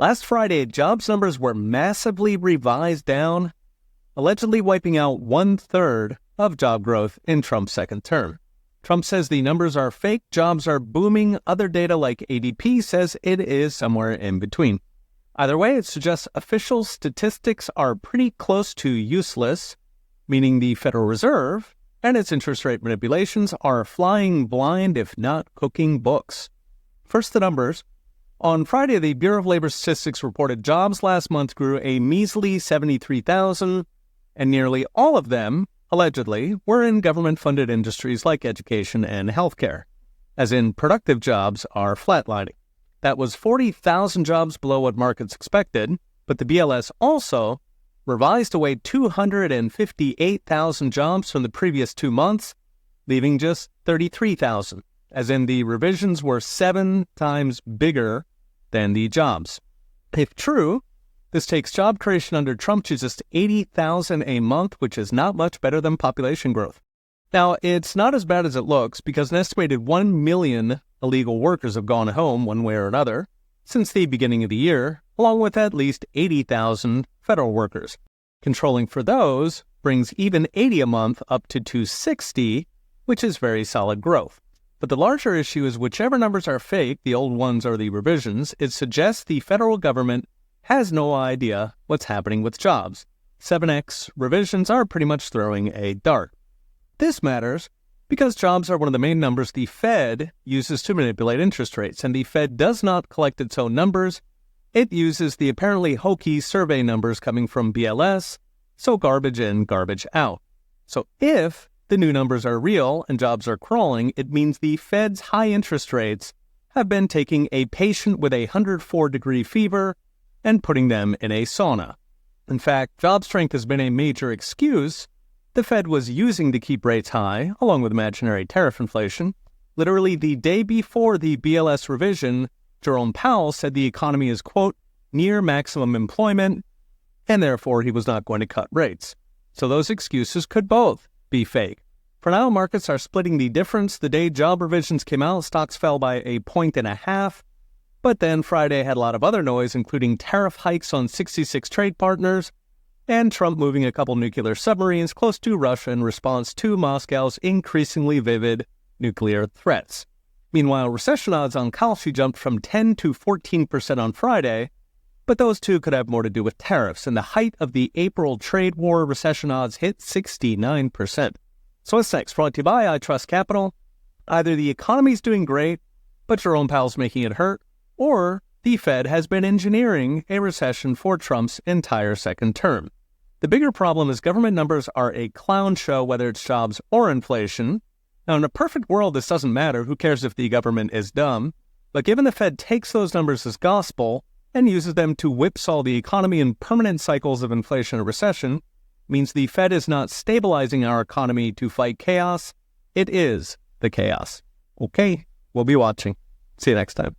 Last Friday, jobs numbers were massively revised down, allegedly wiping out 1/3 of job growth in Trump's second term. Trump says the numbers are fake, jobs are booming. Other data like ADP says it is somewhere in between. Either way, it suggests official statistics are pretty close to useless, meaning the Federal Reserve and its interest rate manipulations are flying blind, if not cooking books. First, the numbers. On Friday, the Bureau of Labor Statistics reported jobs last month grew a measly 73,000, and nearly all of them, allegedly, were in government-funded industries like education and healthcare, as in productive jobs are flatlining. That was 40,000 jobs below what markets expected, but the BLS also revised away 258,000 jobs from the previous 2 months, leaving just 33,000, as in the revisions were 7 times bigger than the jobs. If true, this takes job creation under Trump to just 80,000 a month, which is not much better than population growth. Now, it's not as bad as it looks because an estimated 1 million illegal workers have gone home one way or another since the beginning of the year, along with at least 80,000 federal workers. Controlling for those brings even 80 a month up to 260, which is very solid growth. But the larger issue is whichever numbers are fake, the old ones or the revisions, it suggests the federal government has no idea what's happening with jobs. 7X revisions are pretty much throwing a dart. This matters because jobs are one of the main numbers the Fed uses to manipulate interest rates, and the Fed does not collect its own numbers. It uses the apparently hokey survey numbers coming from BLS, so garbage in, garbage out. So if the new numbers are real and jobs are crawling, it means the Fed's high interest rates have been taking a patient with a 104-degree fever and putting them in a sauna. In fact, job strength has been a major excuse the Fed was using to keep rates high, along with imaginary tariff inflation. Literally the day before the BLS revision, Jerome Powell said the economy is, quote, near maximum employment, and therefore he was not going to cut rates. So those excuses could both be fake. For now, markets are splitting the difference. The day job revisions came out, stocks fell by 1.5 points. But then Friday had a lot of other noise, including tariff hikes on 66 trade partners and Trump moving a couple nuclear submarines close to Russia in response to Moscow's increasingly vivid nuclear threats. Meanwhile, recession odds on Kalshi jumped from 10 to 14% on Friday, but those two could have more to do with tariffs. In the height of the April trade war, recession odds hit 69%. So what's next? Brought to you by I Trust Capital. Either the economy's doing great, but Jerome Powell's making it hurt, or the Fed has been engineering a recession for Trump's entire second term. The bigger problem is government numbers are a clown show, whether it's jobs or inflation. Now, in a perfect world, this doesn't matter. Who cares if the government is dumb? But given the Fed takes those numbers as gospel and uses them to whipsaw the economy in permanent cycles of inflation and recession, means the Fed is not stabilizing our economy to fight chaos. It is the chaos. Okay, we'll be watching. See you next time.